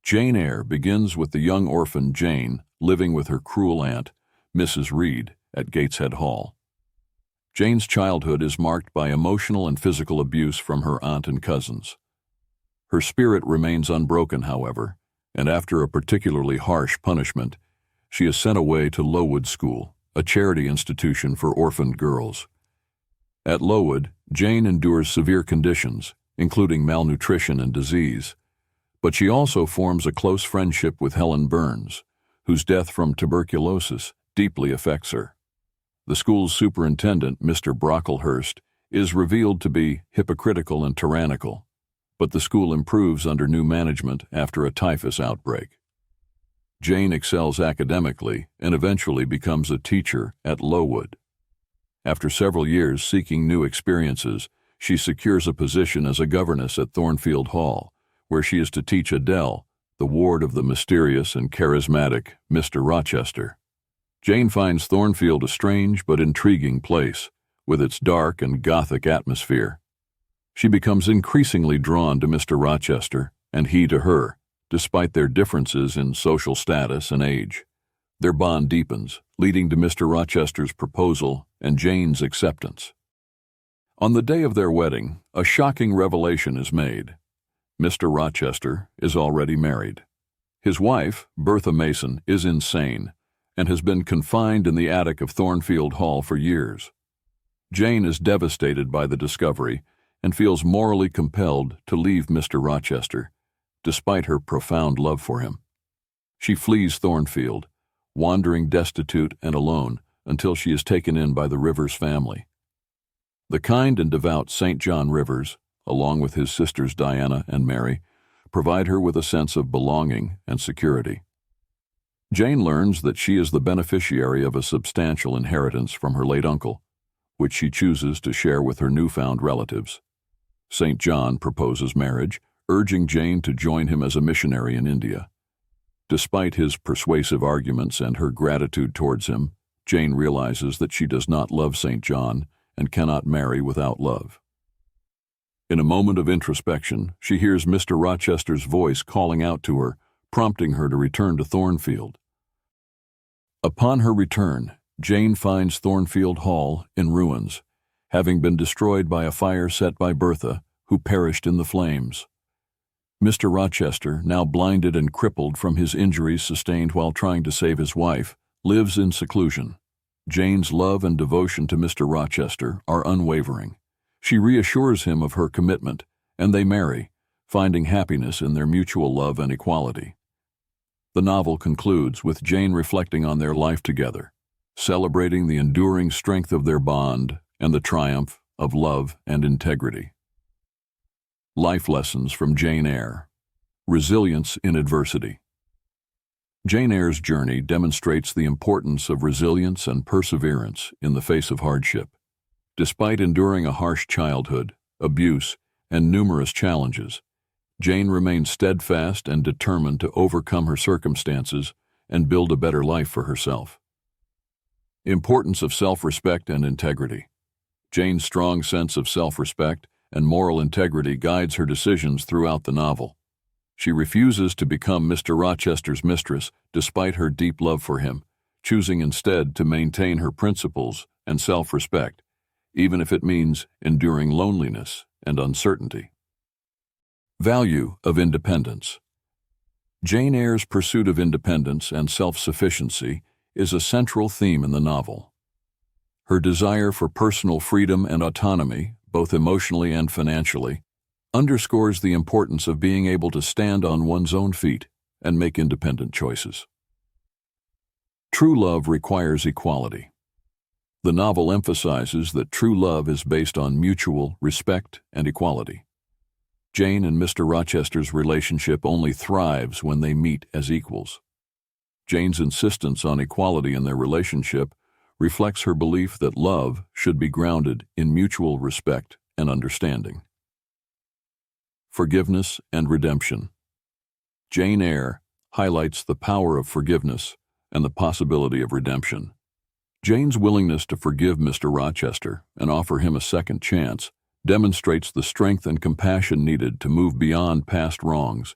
Jane Eyre begins with the young orphan Jane living with her cruel aunt, Mrs. Reed, at Gateshead Hall. Jane's childhood is marked by emotional and physical abuse from her aunt and cousins. Her spirit remains unbroken, however, and after a particularly harsh punishment, she is sent away to Lowood School, a charity institution for orphaned girls. At Lowood, Jane endures severe conditions, including malnutrition and disease, but she also forms a close friendship with Helen Burns, whose death from tuberculosis deeply affects her. The school's superintendent, Mr. Brocklehurst, is revealed to be hypocritical and tyrannical, but the school improves under new management after a typhus outbreak. Jane excels academically and eventually becomes a teacher at Lowood. After several years seeking new experiences, she secures a position as a governess at Thornfield Hall, where she is to teach Adèle, the ward of the mysterious and charismatic Mr. Rochester. Jane finds Thornfield a strange but intriguing place, with its dark and gothic atmosphere. She becomes increasingly drawn to Mr. Rochester, and he to her, despite their differences in social status and age. Their bond deepens, leading to Mr. Rochester's proposal and Jane's acceptance. On the day of their wedding, a shocking revelation is made. Mr. Rochester is already married. His wife, Bertha Mason, is insane and has been confined in the attic of Thornfield Hall for years. Jane is devastated by the discovery and feels morally compelled to leave Mr. Rochester, despite her profound love for him. She flees Thornfield, wandering destitute and alone until she is taken in by the Rivers family. The kind and devout St. John Rivers, along with his sisters Diana and Mary, provide her with a sense of belonging and security. Jane learns that she is the beneficiary of a substantial inheritance from her late uncle, which she chooses to share with her newfound relatives. St. John proposes marriage, urging Jane to join him as a missionary in India. Despite his persuasive arguments and her gratitude towards him, Jane realizes that she does not love St. John and cannot marry without love. In a moment of introspection, she hears Mr. Rochester's voice calling out to her, prompting her to return to Thornfield. Upon her return, Jane finds Thornfield Hall in ruins, having been destroyed by a fire set by Bertha, who perished in the flames. Mr. Rochester, now blinded and crippled from his injuries sustained while trying to save his wife, lives in seclusion. Jane's love and devotion to Mr. Rochester are unwavering. She reassures him of her commitment, and they marry, finding happiness in their mutual love and equality. The novel concludes with Jane reflecting on their life together, celebrating the enduring strength of their bond and the triumph of love and integrity. Life lessons from Jane Eyre. Resilience in adversity. Jane Eyre's journey demonstrates the importance of resilience and perseverance in the face of hardship. Despite enduring a harsh childhood, abuse, and numerous challenges, Jane remains steadfast and determined to overcome her circumstances and build a better life for herself. Importance of self-respect and integrity. Jane's strong sense of self-respect and moral integrity guides her decisions throughout the novel. She refuses to become Mr. Rochester's mistress despite her deep love for him, choosing instead to maintain her principles and self-respect, even if it means enduring loneliness and uncertainty. Value of independence. Jane Eyre's pursuit of independence and self-sufficiency is a central theme in the novel. Her desire for personal freedom and autonomy, both emotionally and financially, underscores the importance of being able to stand on one's own feet and make independent choices. True love requires equality. The novel emphasizes that true love is based on mutual respect and equality. Jane and Mr. Rochester's relationship only thrives when they meet as equals. Jane's insistence on equality in their relationship reflects her belief that love should be grounded in mutual respect and understanding. Forgiveness and redemption. Jane Eyre highlights the power of forgiveness and the possibility of redemption. Jane's willingness to forgive Mr. Rochester and offer him a second chance demonstrates the strength and compassion needed to move beyond past wrongs